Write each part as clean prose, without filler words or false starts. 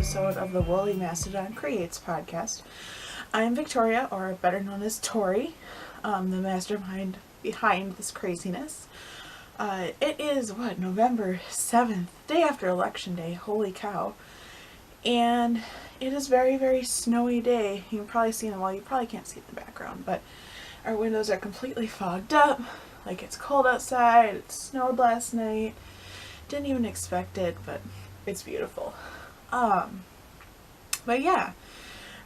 episode of the Wooly Mastadon Creates podcast. I'm Victoria, or better known as Tori, the mastermind behind this craziness. It is, November 7th, day after Election Day, holy cow. And it is very, very snowy day. You can probably see them, you probably can't see it in the background, but our windows are completely fogged up. Like, it's cold outside, it snowed last night. Didn't even expect it, but it's beautiful. But yeah,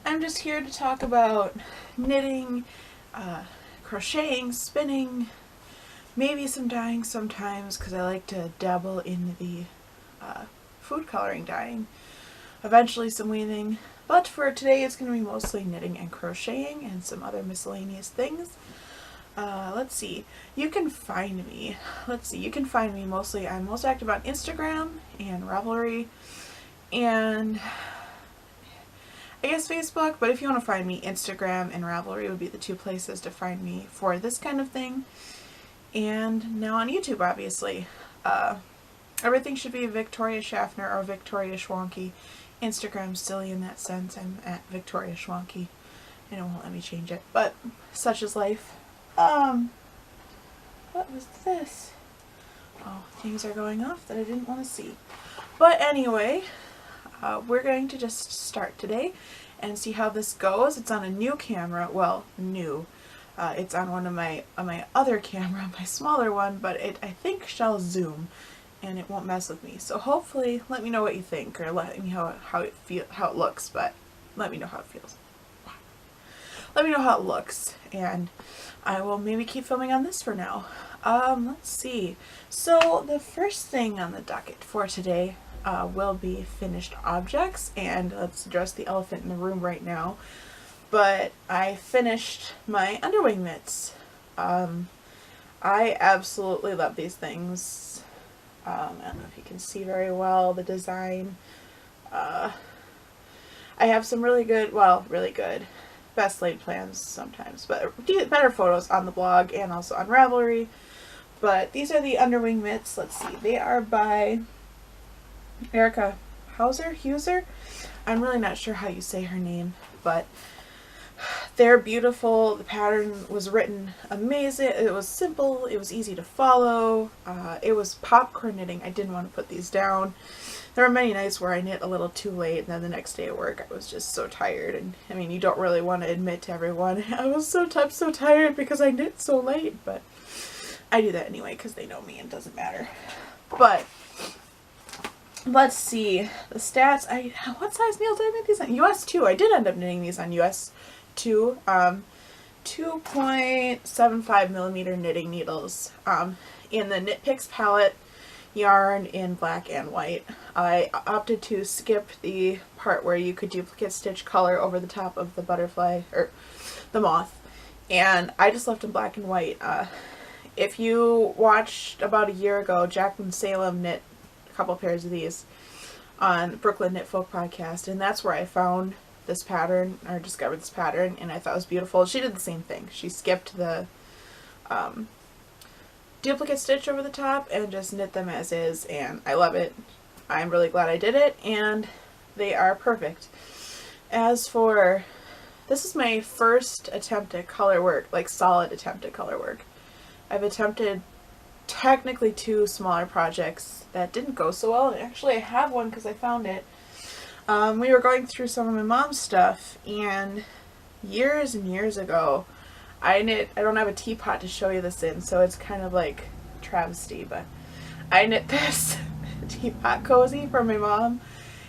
I'm just here to talk about knitting, crocheting, spinning, maybe some dyeing sometimes, because I like to dabble in the food coloring dyeing. Eventually some weaving, but for today it's going to be mostly knitting and crocheting and some other miscellaneous things. Let's see. You can find me mostly. I'm most active on Instagram and Ravelry and I guess Facebook, but if you want to find me, Instagram and Ravelry would be the two places to find me for this kind of thing. And now on YouTube, obviously. Everything should be Victoria Schaffner or Victoria Schwanke. Instagram's silly in that sense. I'm at Victoria Schwanke and it won't let me change it, but such is life. What was this? Oh, things are going off that I didn't want to see. But anyway, we're going to just start today and see how this goes. It's on a new camera. Well, new. It's on one of my other camera, my smaller one, but I think shall zoom and it won't mess with me. So hopefully, let me know what you think, or let me know how it looks, but let me know how it feels. Let me know how it looks, and I will maybe keep filming on this for now. Let's see. So the first thing on the docket for today will be finished objects, and let's address the elephant in the room right now. But I finished my underwing mitts. I absolutely love these things. I don't know if you can see very well the design. I have some really good, best laid plans sometimes, but better photos on the blog and also on Ravelry. But these are the underwing mitts. Let's see, they are by Erica Huser. I'm really not sure how you say her name, but they're beautiful. The pattern was written amazing. It was simple. It was easy to follow. It was popcorn knitting. I didn't want to put these down. There were many nights where I knit a little too late, and then the next day at work I was just so tired. And I mean, you don't really want to admit to everyone, I was so tired because I knit so late, but I do that anyway because they know me and it doesn't matter. But let's see the stats. What size needle did I make these on? US 2. I did end up knitting these on US 2. 2.75 millimeter knitting needles. In the Knit Picks palette yarn in black and white. I opted to skip the part where you could duplicate stitch color over the top of the butterfly, or the moth, and I just left in black and white. If you watched about a year ago, Jacqueline Salem knit a couple pairs of these on Brooklyn Knit Folk podcast, and that's where I found this pattern, or discovered this pattern, and I thought it was beautiful. She did the same thing. She skipped the duplicate stitch over the top and just knit them as is, and I love it. I'm really glad I did it, and they are perfect. As for, this is my first attempt at color work, like solid attempt at color work. I've attempted technically 2 smaller projects that didn't go so well, and actually I have one because I found it. We were going through some of my mom's stuff, and years and years ago, I don't have a teapot to show you this in, so it's kind of like travesty, but I knit this teapot cozy for my mom,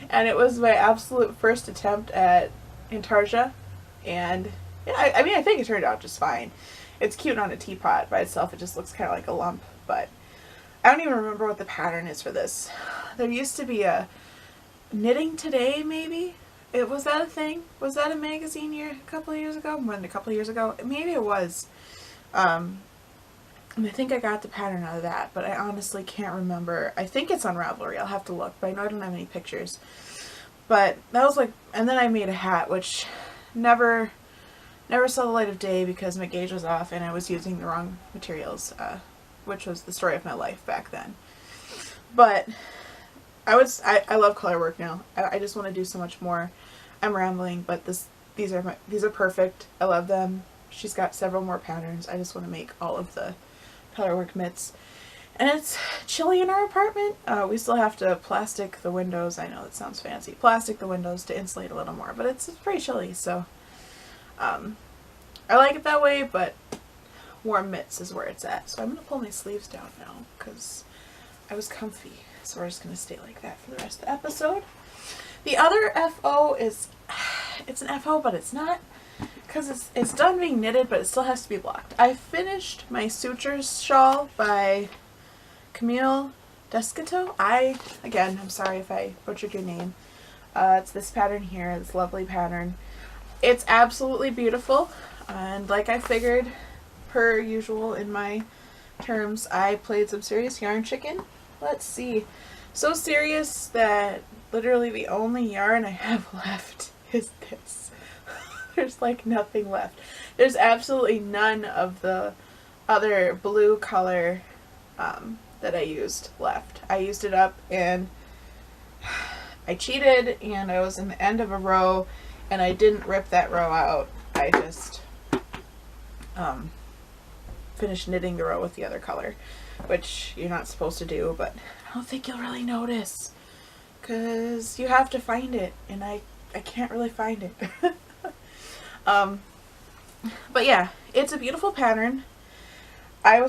and it was my absolute first attempt at intarsia, and yeah, I think it turned out just fine. It's cute on a teapot by itself, it just looks kind of like a lump, but I don't even remember what the pattern is for this. There used to be a Knitting Today, maybe? Was that a thing? Was that a magazine a couple of years ago? More than a couple of years ago? Maybe it was. And I think I got the pattern out of that, but I honestly can't remember. I think it's on Ravelry. I'll have to look, but I know I don't have any pictures. But that was like, and then I made a hat, which never saw the light of day because my gauge was off and I was using the wrong materials, which was the story of my life back then. But I love color work now. I just want to do so much more. I'm rambling, but these are perfect. I love them. She's got several more patterns. I just want to make all of the color work mitts. And it's chilly in our apartment. We still have to plastic the windows. I know that sounds fancy. Plastic the windows to insulate a little more, but it's pretty chilly, so I like it that way, but warm mitts is where it's at. So I'm going to pull my sleeves down now because I was comfy. So we're just going to stay like that for the rest of the episode. The other FO is, it's an FO, but it's not, because it's done being knitted, but it still has to be blocked. I finished my Sutures shawl by Camille Descato. I'm sorry if I butchered your name. It's this pattern here, this lovely pattern. It's absolutely beautiful, and like I figured, per usual in my terms, I played some serious yarn chicken. Let's see. So serious that literally the only yarn I have left is this. There's like nothing left. There's absolutely none of the other blue color that I used left. I used it up and I cheated, and I was in the end of a row and I didn't rip that row out. I just finished knitting the row with the other color, which you're not supposed to do, but I don't think you'll really notice because you have to find it, and I can't really find it. But yeah, it's a beautiful pattern. I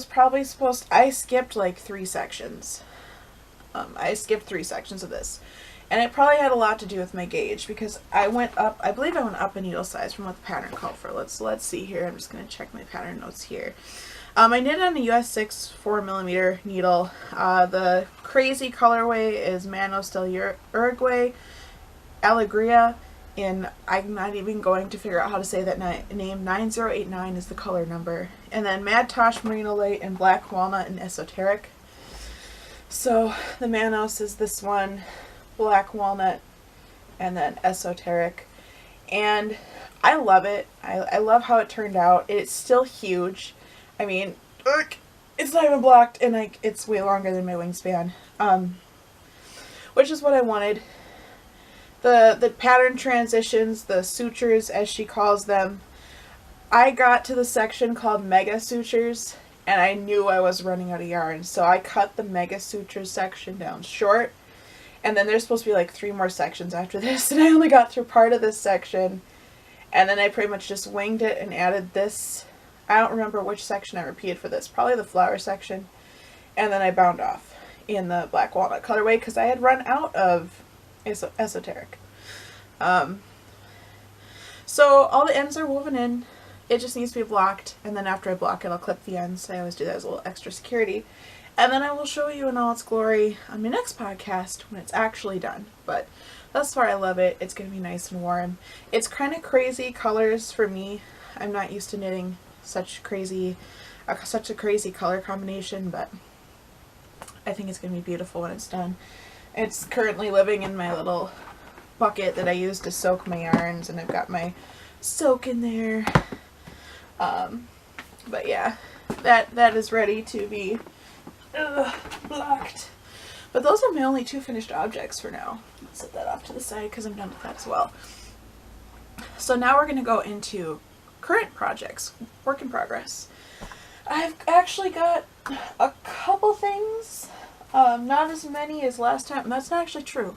skipped like 3 sections. I skipped 3 sections of this, and it probably had a lot to do with my gauge because I believe I went up a needle size from what the pattern called for. Let's see here. I'm just going to check my pattern notes here. I knit on a US 6 4mm needle. The crazy colorway is Manos del Uruguay Alegria, and I'm not even going to figure out how to say that name. 9089 is the color number. And then Mad Tosh Merino Light and Black Walnut and Esoteric. So the Manos is this one, Black Walnut, and then Esoteric. And I love it. I love how it turned out. It's still huge. I mean, it's not even blocked, and it's way longer than my wingspan, which is what I wanted. The pattern transitions, the sutures as she calls them, I got to the section called Mega Sutures, and I knew I was running out of yarn, so I cut the Mega Sutures section down short, and then there's supposed to be like 3 more sections after this, and I only got through part of this section, and then I pretty much just winged it and added this. I don't remember which section I repeated for this, probably the flower section, and then I bound off in the Black Walnut colorway because I had run out of Esoteric. So all the ends are woven in. It just needs to be blocked, and then after I block it, I'll clip the ends. I always do that as a little extra security. And then I will show you in all its glory on my next podcast when it's actually done. But thus far I love it. It's going to be nice and warm. It's kind of crazy colors for me. I'm not used to knitting such a crazy color combination, but I think it's going to be beautiful when it's done. It's currently living in my little bucket that I use to soak my yarns, and I've got my soak in there. But yeah, that is ready to be blocked. But those are my only 2 finished objects for now. I'll set that off to the side because I'm done with that as well. So now we're going to go into current projects, work in progress. I've actually got a couple things, not as many as last time. That's not actually true.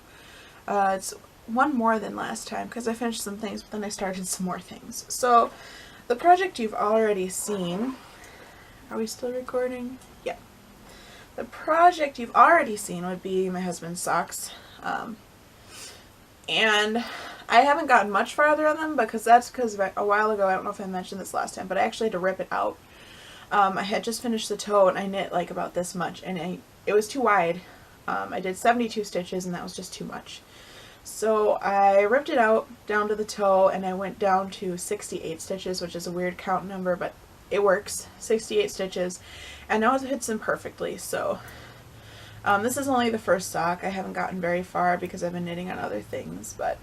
It's one more than last time because I finished some things, but then I started some more things. So the project you've already seen, are we still recording? Yeah. The project you've already seen would be my husband's socks. And I haven't gotten much farther on them because a while ago, I don't know if I mentioned this last time, but I actually had to rip it out. I had just finished the toe and I knit like about this much, and it was too wide. I did 72 stitches and that was just too much. So I ripped it out down to the toe and I went down to 68 stitches, which is a weird count number, but it works. 68 stitches, and now it fits them perfectly. So this is only the first sock. I haven't gotten very far because I've been knitting on other things, but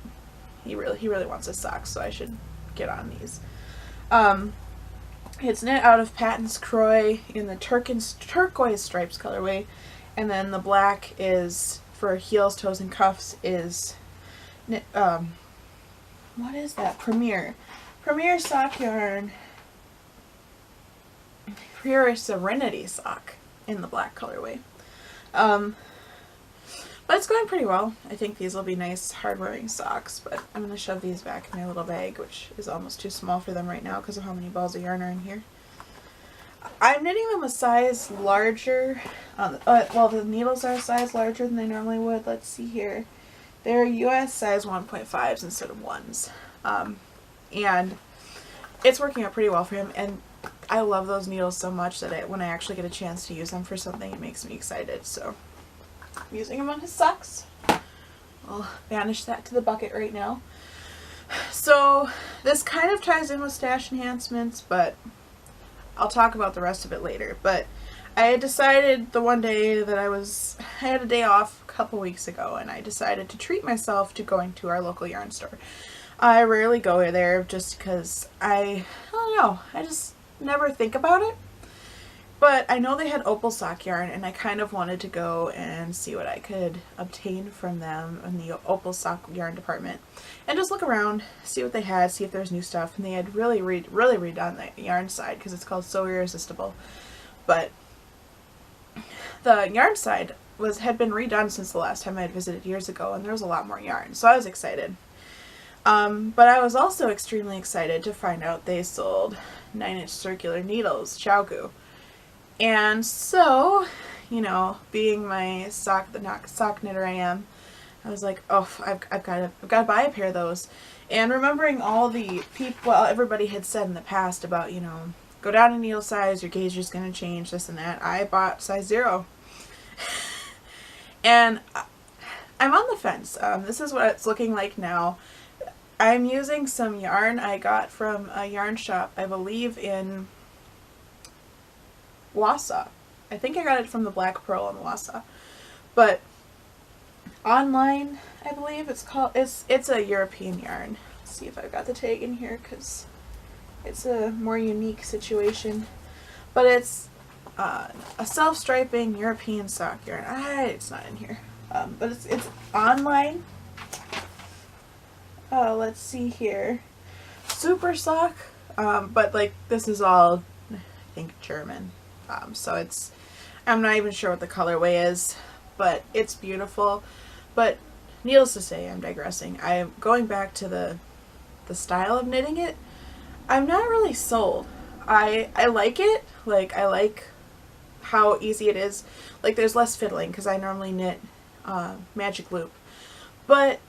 he really wants a sock, so I should get on these. It's knit out of Patton's Croy in the turquoise stripes colorway, and then the black is for heels, toes, and cuffs is what is that? Premier sock yarn. Pure Serenity sock in the black colorway. But it's going pretty well. I think these will be nice hard-wearing socks, but I'm going to shove these back in my little bag, which is almost too small for them right now because of how many balls of yarn are in here. I'm knitting them a size larger. Well, the needles are a size larger than they normally would. Let's see here. They're US size 1.5s instead of 1s. And it's working out pretty well for him, and I love those needles so much that when I actually get a chance to use them for something, it makes me excited. So I'm using them on his socks. I'll banish that to the bucket right now. So this kind of ties in with stash enhancements, but I'll talk about the rest of it later. But I had decided the one day that I had a day off a couple weeks ago, and I decided to treat myself to going to our local yarn store. I rarely go there just because I don't know, I just never think about it. But I know they had opal sock yarn, and I kind of wanted to go and see what I could obtain from them in the opal sock yarn department. And just look around, see what they had, see if there's new stuff. And they had really redone the yarn side because it's called So Irresistible. But the yarn side had been redone since the last time I had visited years ago, and there was a lot more yarn. So I was excited. But I was also extremely excited to find out they sold 9-inch circular needles, Xiaogu. And so, you know, being my sock knitter I am, I was like, oh, I've got to buy a pair of those. And remembering all the people, well, everybody had said in the past about, you know, go down in needle size, your gauge is going to change, this and that. I bought size 0. And I'm on the fence. This is what it's looking like now. I'm using some yarn I got from a yarn shop, I believe in Wausau. I think I got it from the Black Pearl in Wausau. But online, I believe it's a European yarn. Let's see if I've got the tag in here because it's a more unique situation. But it's a self-striping European sock yarn. It's not in here. But it's online. Let's see here. Super sock. But like this is all, I think, German. So I'm not even sure what the colorway is, but it's beautiful. But needless to say, I'm digressing. I'm going back to the style of knitting it. I'm not really sold. I like it. Like, I like how easy it is. Like, there's less fiddling because I normally knit magic loop. But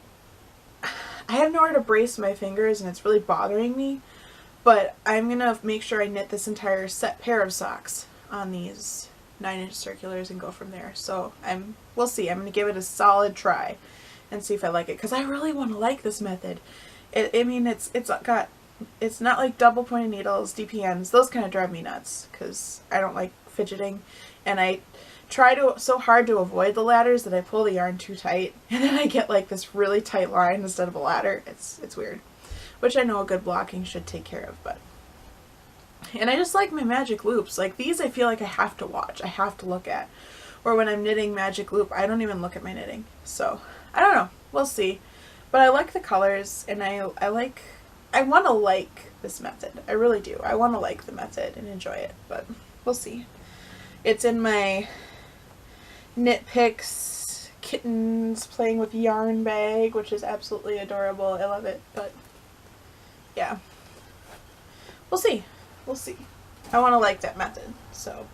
I have nowhere to brace my fingers and it's really bothering me. But I'm going to make sure I knit this entire set pair of socks on these 9-inch circulars and go from there. So we'll see. I'm going to give it a solid try and see if I like it, because I really want to like this method. I mean, it's not like double pointed needles, DPNs. Those kind of drive me nuts because I don't like fidgeting, and I try so hard to avoid the ladders that I pull the yarn too tight, and then I get like this really tight line instead of a ladder. It's weird, which I know a good blocking should take care of, but. And I just like my magic loops. Like these I feel like I have to watch. I have to look at. Or when I'm knitting magic loop, I don't even look at my knitting. So, I don't know. We'll see. But I like the colors, and I want to like this method. I really do. I want to like the method and enjoy it, but we'll see. It's in my Knit Picks Kittens Playing with Yarn bag, which is absolutely adorable. I love it, but yeah. We'll see. We'll see. I want to like that method, so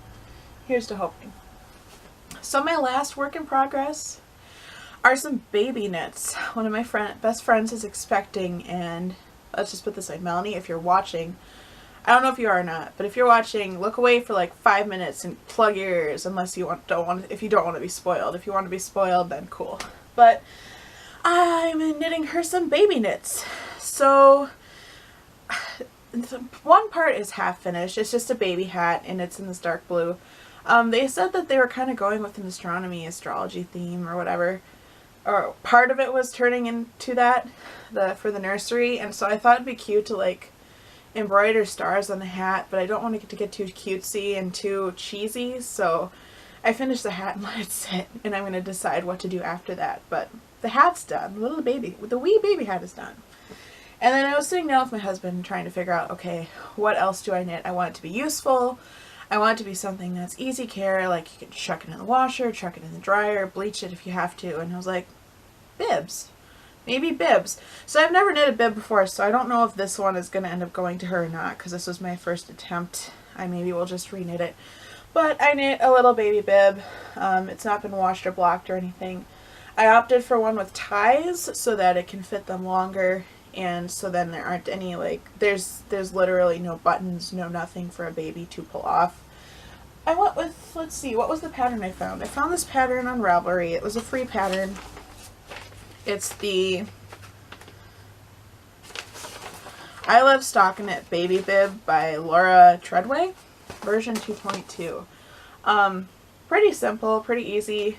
here's to hoping. So my last work in progress are some baby knits. One of my best friends is expecting, and let's just put this way, Melanie, if you're watching, I don't know if you are or not, but if you're watching, look away for like 5 minutes and plug your ears unless you if you don't want to be spoiled. If you want to be spoiled, then cool. But I'm knitting her some baby knits. So one part is half finished. It's just a baby hat, and it's in this dark blue. They said that they were kind of going with an astrology theme or whatever. Or part of it was turning into that for the nursery, and so I thought it'd be cute to like embroider stars on the hat, but I don't want it to get too cutesy and too cheesy, so I finished the hat and let it sit, and I'm going to decide what to do after that. But the hat's done. The wee baby hat is done. And then I was sitting down with my husband trying to figure out, okay, what else do I knit? I want it to be useful. I want it to be something that's easy care, like you can chuck it in the washer, chuck it in the dryer, bleach it if you have to. And I was like, bibs. Maybe bibs. So I've never knit a bib before, so I don't know if this one is going to end up going to her or not, because this was my first attempt. I maybe will just reknit it. But I knit a little baby bib. It's not been washed or blocked or anything. I opted for one with ties so that it can fit them longer. And so then there aren't any, like, there's literally no buttons, no nothing for a baby to pull off. I went with, let's see, what was the pattern I found? I found this pattern on Ravelry. It was a free pattern. It's the I Love Stockinette Baby Bib by Laura Treadway, version 2.2. Pretty simple, pretty easy.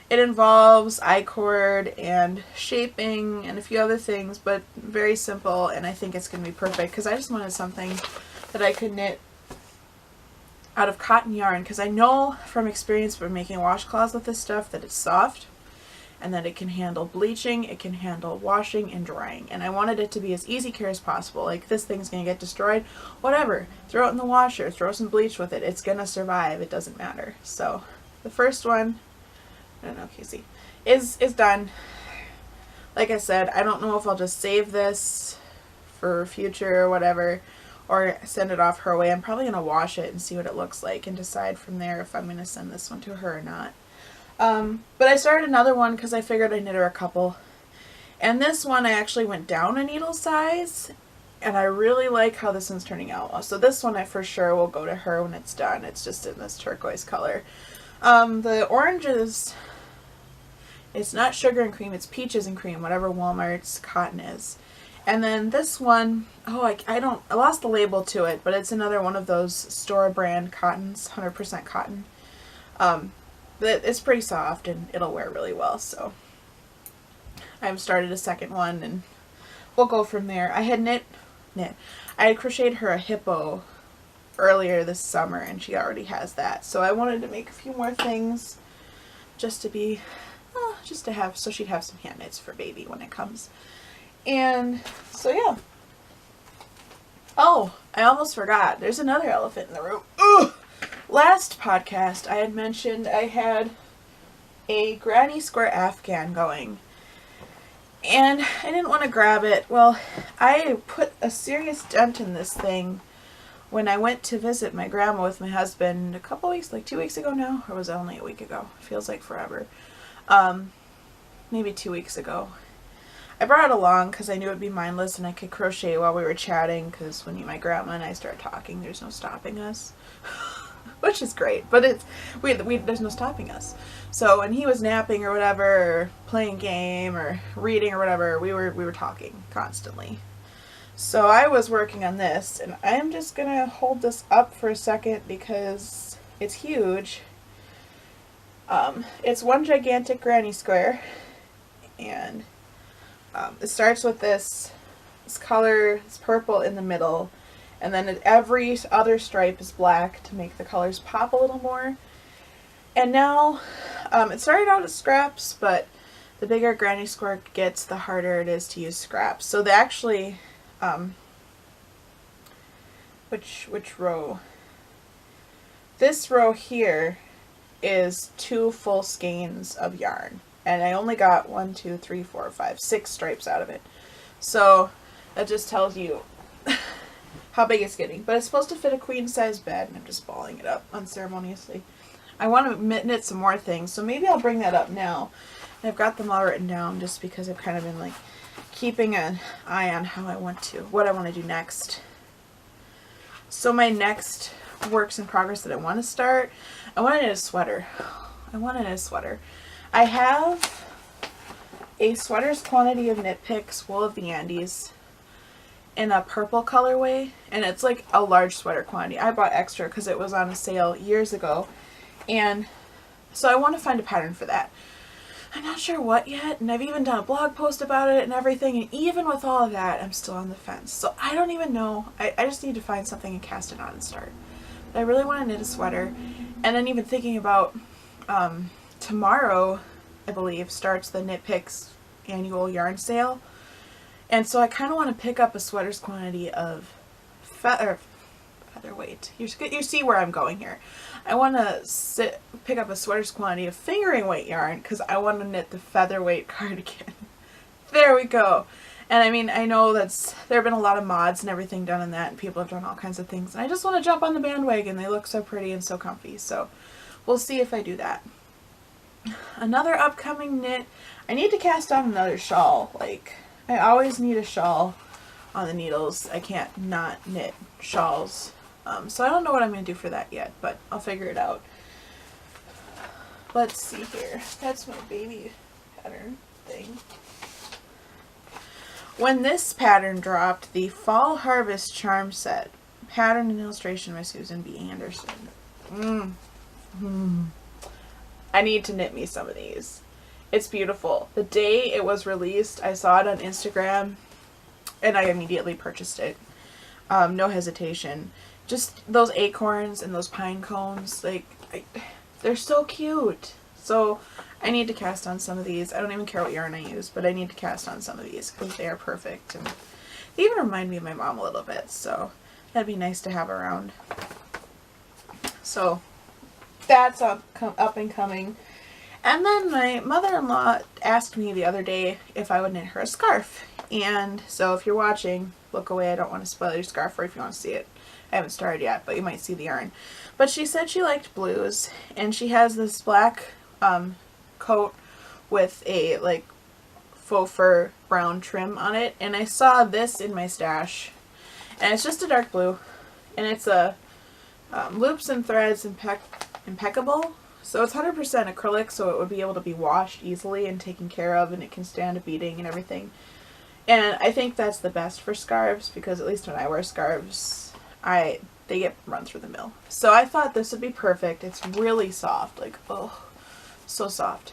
It involves I-cord and shaping and a few other things, but very simple, and I think it's going to be perfect because I just wanted something that I could knit out of cotton yarn, because I know from experience from making washcloths with this stuff that it's soft and that it can handle bleaching, it can handle washing and drying, and I wanted it to be as easy care as possible. Like, this thing's going to get destroyed, whatever, throw it in the washer, throw some bleach with it, it's going to survive, it doesn't matter. So the first one, I don't know, Casey, is done. Like I said, I don't know if I'll just save this for future or whatever, or send it off her way. I'm probably going to wash it and see what it looks like and decide from there if I'm going to send this one to her or not. But I started another one because I figured I'd knit her a couple. And this one I actually went down a needle size, and I really like how this one's turning out. So this one I for sure will go to her when it's done. It's just in this turquoise color. The orange is, it's not sugar and cream, it's peaches and cream, whatever Walmart's cotton is. And then this one, oh, I lost the label to it, but it's another one of those store brand cottons, 100% cotton. But it's pretty soft and it'll wear really well, so I've started a second one and we'll go from there. I had I had crocheted her a hippo earlier this summer and she already has that, so I wanted to make a few more things just to be, just to have, so she'd have some hand knits for baby when it comes. And so yeah. Oh, I almost forgot. There's another elephant in the room. Ugh! Last podcast I had mentioned I had a granny square Afghan going. And I didn't want to grab it. Well, I put a serious dent in this thing when I went to visit my grandma with my husband a couple weeks, like 2 weeks ago now, or was it only a week ago? Feels like forever. Maybe 2 weeks ago. I brought it along because I knew it would be mindless and I could crochet while we were chatting, because when my grandma and I start talking, there's no stopping us. Which is great, but it's there's no stopping us. So when he was napping or whatever, or playing game or reading or whatever, we were talking constantly. So I was working on this, and I'm just gonna hold this up for a second because it's huge. It's one gigantic granny square, and it starts with this color, it's purple in the middle, and then every other stripe is black to make the colors pop a little more. And now, it started out as scraps, but the bigger granny square gets, the harder it is to use scraps. So they actually, which row? This row here is 2 full skeins of yarn, and I only got 1, 2, 3, 4, 5, 6 stripes out of it. So that just tells you how big it's getting. But it's supposed to fit a queen size bed, and I'm just balling it up unceremoniously. I want to knit some more things, so maybe I'll bring that up now. And I've got them all written down just because I've kind of been like keeping an eye on what I want to do next. So my next works in progress that I want to start, I want to knit a sweater. I have a sweater's quantity of Knit Picks Wool of the Andes in a purple colorway, and it's like a large sweater quantity. I bought extra because it was on a sale years ago, and so I want to find a pattern for that. I'm not sure what yet, and I've even done a blog post about it and everything, and even with all of that, I'm still on the fence. So I don't even know. I just need to find something and cast it on and start. I really want to knit a sweater. And then even thinking about tomorrow, I believe, starts the Knit Picks annual yarn sale. And so I kind of want to pick up a sweater's quantity of featherweight. You see where I'm going here. I want to pick up a sweater's quantity of fingering weight yarn because I want to knit the featherweight cardigan. There we go. And I mean, I know there have been a lot of mods and everything done in that, and people have done all kinds of things. And I just want to jump on the bandwagon. They look so pretty and so comfy. So we'll see if I do that. Another upcoming knit. I need to cast on another shawl. Like, I always need a shawl on the needles. I can't not knit shawls. So I don't know what I'm going to do for that yet, but I'll figure it out. Let's see here. That's my baby pattern thing. When this pattern dropped, the Fall Harvest Charm Set, pattern and illustration by Susan B. Anderson. I need to knit me some of these. It's beautiful. The day it was released, I saw it on Instagram, and I immediately purchased it. No hesitation. Just those acorns and those pine cones, like, they're so cute. So I need to cast on some of these. I don't even care what yarn I use, but I need to cast on some of these because they are perfect. And they even remind me of my mom a little bit, so that'd be nice to have around. So that's up and coming. And then my mother-in-law asked me the other day if I would knit her a scarf. And so if you're watching, look away. I don't want to spoil your scarf or if you want to see it. I haven't started yet, but you might see the yarn. But she said she liked blues, and she has this black coat with a like faux fur brown trim on it, and I saw this in my stash, and it's just a dark blue, and it's a loops and threads impeccable, so it's 100% acrylic, so it would be able to be washed easily and taken care of, and it can stand a beating and everything. And I think that's the best for scarves, because at least when I wear scarves, they get run through the mill. So I thought this would be perfect. It's really soft, like, oh, so soft.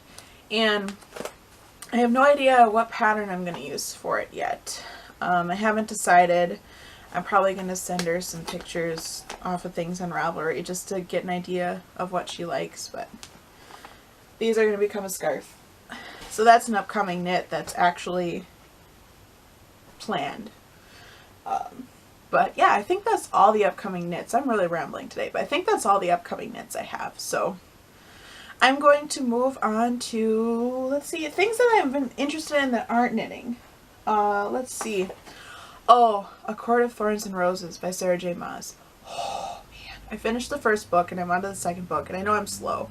And I have no idea what pattern I'm going to use for it yet. I haven't decided. I'm probably going to send her some pictures off of things on Ravelry just to get an idea of what she likes, but these are going to become a scarf. So that's an upcoming knit that's actually planned. But yeah, I think that's all the upcoming knits. I'm really rambling today, but I think that's all the upcoming knits I have. So I'm going to move on to, let's see, things that I've been interested in that aren't knitting. Let's see. Oh, A Court of Thorns and Roses by Sarah J. Maas. Oh, man. I finished the first book, and I'm on to the second book, and I know I'm slow,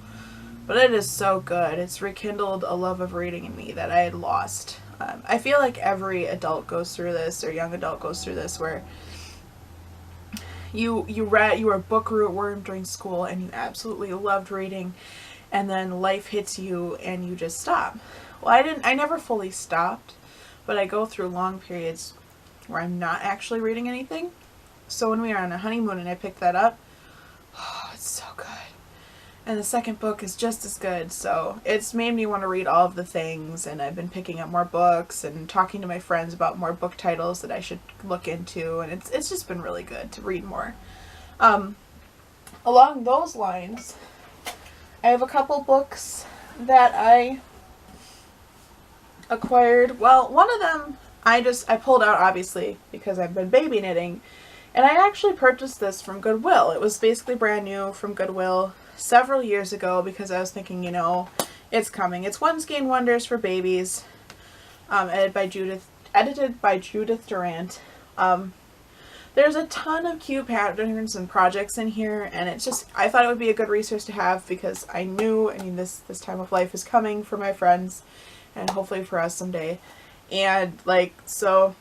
but it is so good. It's rekindled a love of reading in me that I had lost. I feel like every adult goes through this, or young adult goes through this, where you were a book rootworm during school and you absolutely loved reading, and then life hits you and you just stop. Well, I never fully stopped, but I go through long periods where I'm not actually reading anything. So when we were on a honeymoon and I picked that up, oh, it's so good. And the second book is just as good, so it's made me want to read all of the things, and I've been picking up more books and talking to my friends about more book titles that I should look into, and it's just been really good to read more. Along those lines, I have a couple books that I acquired. Well, one of them I pulled out, obviously, because I've been baby knitting, and I actually purchased this from Goodwill. It was basically brand new from Goodwill several years ago because I was thinking, you know, it's coming. It's One Skein Wonders for Babies, edited by Judith Durant. There's a ton of cute patterns and projects in here, and it's just, I thought it would be a good resource to have because I knew, I mean, this time of life is coming for my friends, and hopefully for us someday. And, like, so,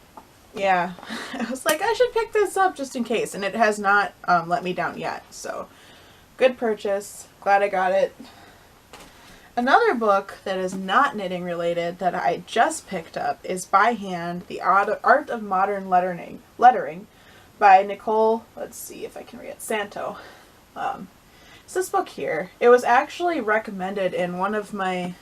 yeah, I was like, I should pick this up just in case, and it has not let me down yet, so good purchase. Glad I got it. Another book that is not knitting related that I just picked up is By Hand, The Art of Modern Lettering by Nicole, let's see if I can read it, Santo. It's this book here. It was actually recommended in one of my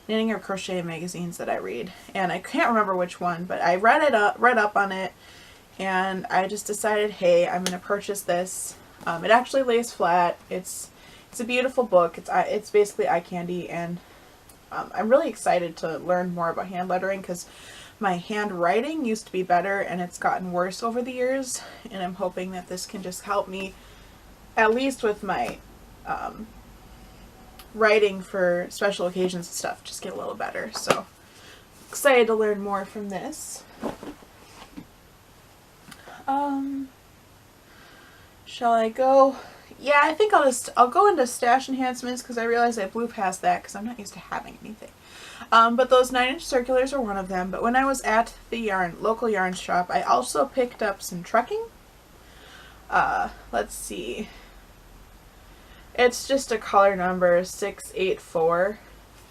knitting or crochet magazines that I read, and I can't remember which one, but I read up on it, and I just decided, hey, I'm going to purchase this. It actually lays flat. It's a beautiful book. It's basically eye candy, and I'm really excited to learn more about hand lettering because my handwriting used to be better and it's gotten worse over the years, and I'm hoping that this can just help me, at least with my writing for special occasions and stuff, just get a little better. So excited to learn more from this. Shall I go? Yeah, I think I'll go into stash enhancements because I realized I blew past that because I'm not used to having anything. But those 9-inch circulars are one of them. But when I was at the local yarn shop, I also picked up some trucking. Let's see. It's just a color number 684,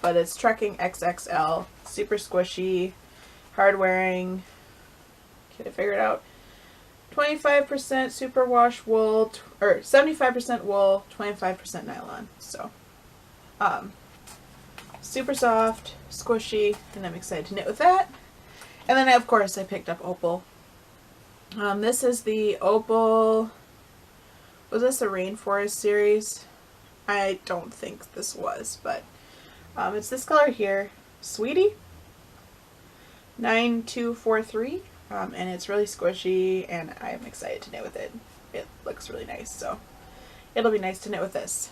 but it's trucking XXL, super squishy, hard wearing. Can I figure it out? 25% superwash wool, or 75% wool, 25% nylon. So, super soft, squishy, and I'm excited to knit with that. And then, of course, I picked up Opal. This is the Opal. Was this a Rainforest series? I don't think this was, but it's this color here, Sweetie, 9243, and it's really squishy, and I'm excited to knit with it. It looks really nice, so it'll be nice to knit with this.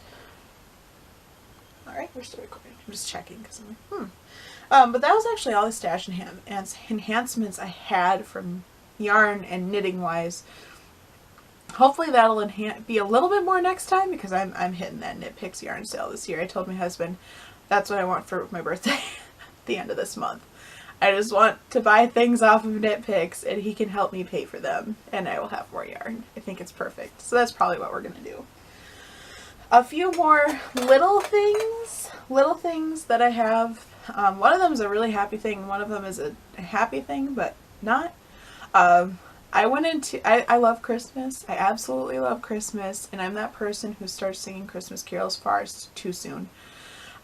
Alright, we're still recording. I'm just checking because I'm like, but that was actually all the stash enhancements I had from yarn and knitting wise. Hopefully that'll be a little bit more next time because I'm hitting that Knit Picks yarn sale this year. I told my husband that's what I want for my birthday at the end of this month. I just want to buy things off of Knit Picks and he can help me pay for them and I will have more yarn. I think it's perfect. So that's probably what we're going to do. A few more little things that I have. One of them is a really happy thing. One of them is a happy thing, but not. I love Christmas. I absolutely love Christmas, and I'm that person who starts singing Christmas carols far too soon.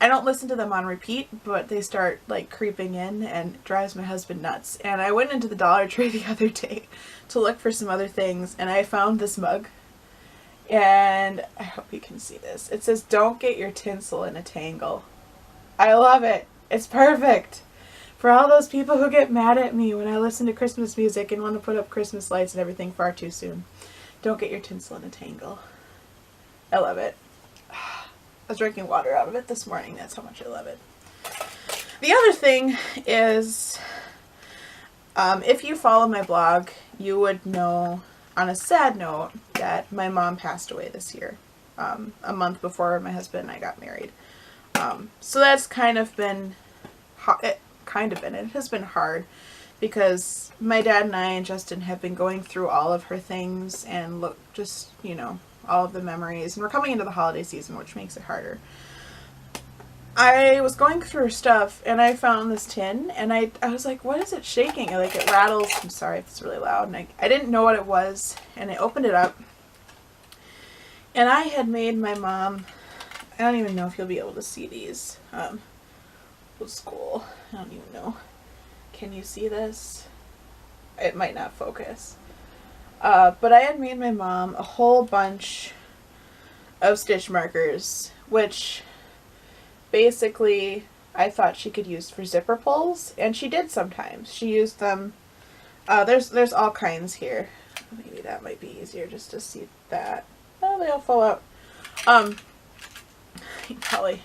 I don't listen to them on repeat, but they start like creeping in and it drives my husband nuts. And I went into the Dollar Tree the other day to look for some other things, and I found this mug. And I hope you can see this. It says, "Don't get your tinsel in a tangle." I love it. It's perfect. For all those people who get mad at me when I listen to Christmas music and want to put up Christmas lights and everything far too soon. Don't get your tinsel in a tangle. I love it. I was drinking water out of it this morning. That's how much I love it. The other thing is, if you follow my blog, you would know, on a sad note, that my mom passed away this year, a month before my husband and I got married. So that's kind of been it has been hard because my dad and I and Justin have been going through all of her things and all of the memories, and we're coming into the holiday season, which makes it harder. I was going through her stuff and I found this tin and I was like, what is it shaking? It rattles. I'm sorry if it's really loud. And I didn't know what it was, and I opened it up and I had made my mom, I don't even know if you'll be able to see these. Old school. I don't even know. Can you see this? It might not focus. But I had made my mom a whole bunch of stitch markers, which basically I thought she could use for zipper pulls, and she did sometimes. She used them. There's all kinds here. Maybe that might be easier just to see that. Oh, they all fall out. Probably.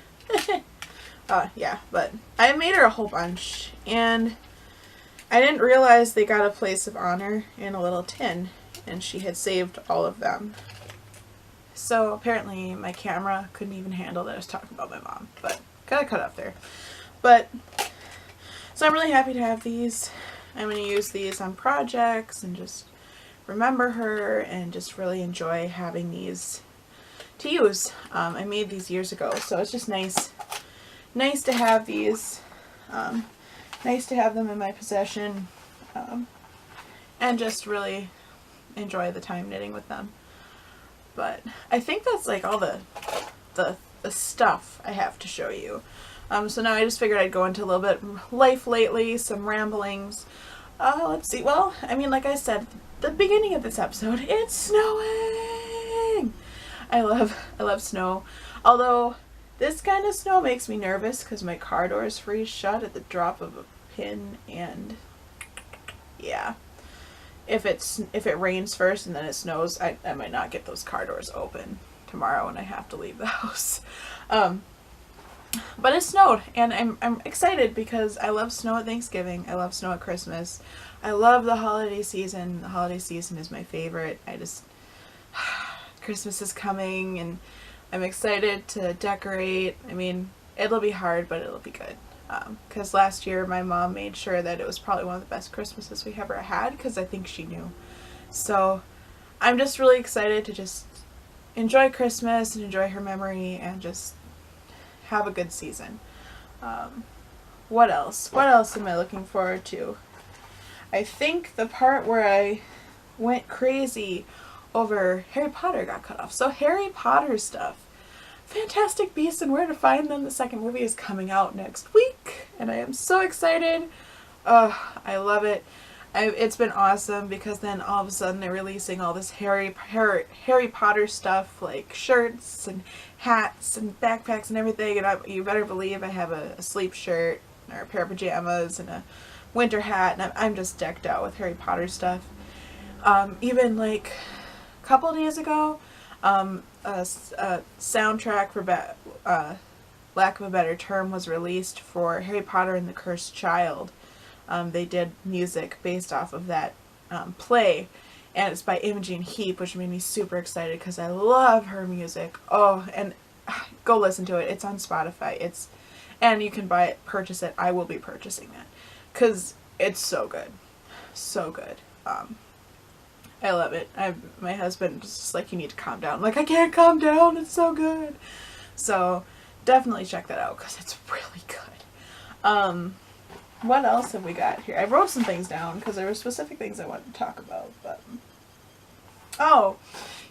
Yeah, but I made her a whole bunch, and I didn't realize they got a place of honor in a little tin, and she had saved all of them. So apparently my camera couldn't even handle that I was talking about my mom, but gotta cut off there. But, so I'm really happy to have these. I'm going to use these on projects and just remember her and just really enjoy having these to use. I made these years ago, so it's just nice to have these, nice to have them in my possession, and just really enjoy the time knitting with them. But I think that's like all the stuff I have to show you. So now I just figured I'd go into a little bit life lately, some ramblings. Let's see, well, I mean, like I said, the beginning of this episode, it's snowing! I love snow. Although this kind of snow makes me nervous because my car doors freeze shut at the drop of a pin, and yeah, if it rains first and then it snows, I might not get those car doors open tomorrow when I have to leave the house. But it snowed, and I'm excited because I love snow at Thanksgiving. I love snow at Christmas. I love the holiday season. The holiday season is my favorite. Christmas is coming, and I'm excited to decorate. I mean, it'll be hard, but it'll be good. Because last year my mom made sure that it was probably one of the best Christmases we ever had, because I think she knew. So I'm just really excited to just enjoy Christmas and enjoy her memory and just have a good season. What else? What else am I looking forward to? I think the part where I went crazy over Harry Potter got cut off. So Harry Potter stuff. Fantastic Beasts and Where to Find Them. The second movie is coming out next week, and I am so excited. I love it. It's been awesome because then all of a sudden they're releasing all this Harry Potter stuff, like shirts and hats and backpacks and everything, and you better believe I have a sleep shirt or a pair of pajamas and a winter hat, and I'm just decked out with Harry Potter stuff. Even like a couple days ago, a soundtrack, for lack of a better term, was released for Harry Potter and the Cursed Child. They did music based off of that play, and it's by Imogen Heap, which made me super excited because I love her music. Oh, and go listen to it. It's on Spotify. And you can purchase it. I will be purchasing that because it's so good, so good. I love it. My husband was just like, you need to calm down. I'm like, I can't calm down. It's so good. So definitely check that out because it's really good. What else have we got here? I wrote some things down because there were specific things I wanted to talk about. But oh,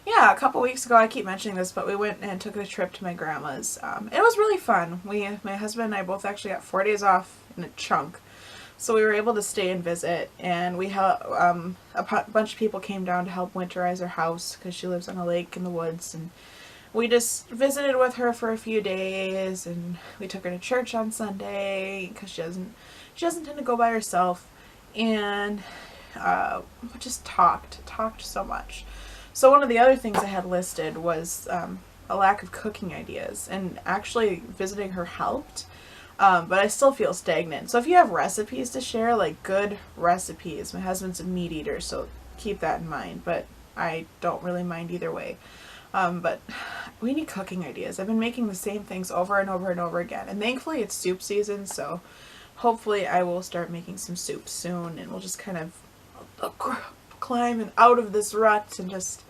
yeah, a couple weeks ago, I keep mentioning this, but we went and took a trip to my grandma's. It was really fun. My husband and I both actually got 4 days off in a chunk. So we were able to stay and visit, and we had a bunch of people came down to help winterize her house because she lives on a lake in the woods, and we just visited with her for a few days, and we took her to church on Sunday because she doesn't tend to go by herself, and we just talked so much. So one of the other things I had listed was a lack of cooking ideas, and actually visiting her helped. But I still feel stagnant. So if you have recipes to share, like good recipes, my husband's a meat eater, so keep that in mind, but I don't really mind either way. But we need cooking ideas. I've been making the same things over and over and over again, and thankfully it's soup season, so hopefully I will start making some soup soon, and we'll just kind of climb out of this rut and just,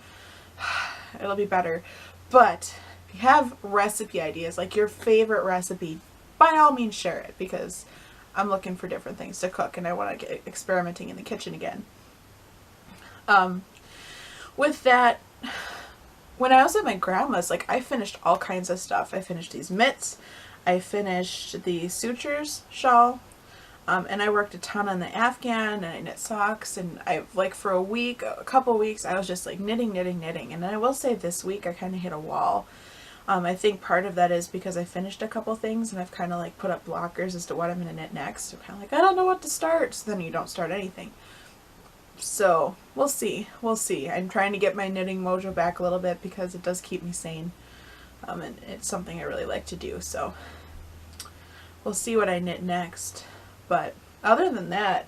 it'll be better. But if you have recipe ideas, like your favorite recipe, by all means share it, because I'm looking for different things to cook and I want to get experimenting in the kitchen again. With that, when I was at my grandma's, like, I finished all kinds of stuff. I finished these mitts, I finished the sutures shawl, and I worked a ton on the Afghan, and I knit socks, and for a couple weeks, I was just like knitting, and I will say this week I kind of hit a wall. I think part of that is because I finished a couple things and I've kind of like put up blockers as to what I'm going to knit next. So kind of like, I don't know what to start. So then you don't start anything. So we'll see. I'm trying to get my knitting mojo back a little bit because it does keep me sane. And it's something I really like to do. So we'll see what I knit next. But other than that,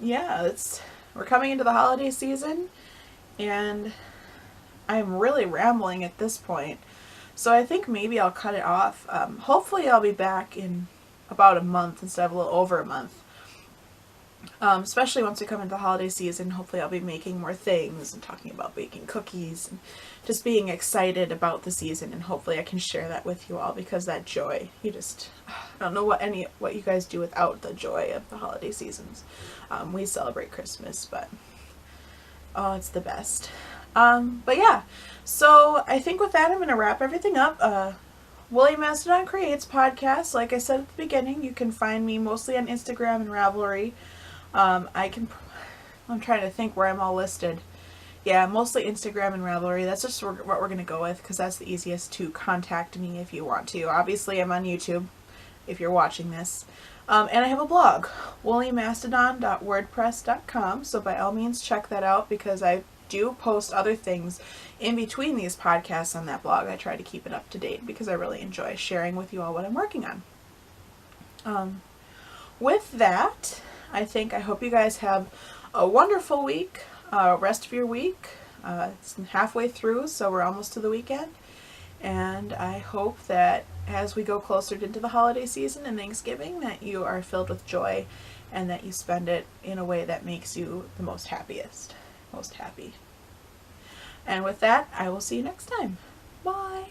yeah, we're coming into the holiday season, and I'm really rambling at this point. So I think maybe I'll cut it off. Hopefully I'll be back in about a month instead of a little over a month. Especially once we come into the holiday season, hopefully I'll be making more things and talking about baking cookies and just being excited about the season, and hopefully I can share that with you all, because that joy, I don't know what you guys do without the joy of the holiday seasons. We celebrate Christmas, but oh, it's the best. But yeah, so I think with that I'm going to wrap everything up. Wooly Mastadon Creates podcast, like I said at the beginning, you can find me mostly on Instagram and Ravelry. I'm trying to think where I'm all listed Yeah, mostly Instagram and Ravelry. That's just what we're going to go with because that's the easiest to contact me if you want to. Obviously, I'm on YouTube if you're watching this. And I have a blog, woolymastadon.wordpress.com, so by all means check that out because I do post other things in between these podcasts on that blog. I try to keep it up to date because I really enjoy sharing with you all what I'm working on. With that, I hope you guys have a wonderful week, rest of your week. It's halfway through, so we're almost to the weekend. And I hope that as we go closer into the holiday season and Thanksgiving, that you are filled with joy and that you spend it in a way that makes you the most happy. And with that, I will see you next time. Bye!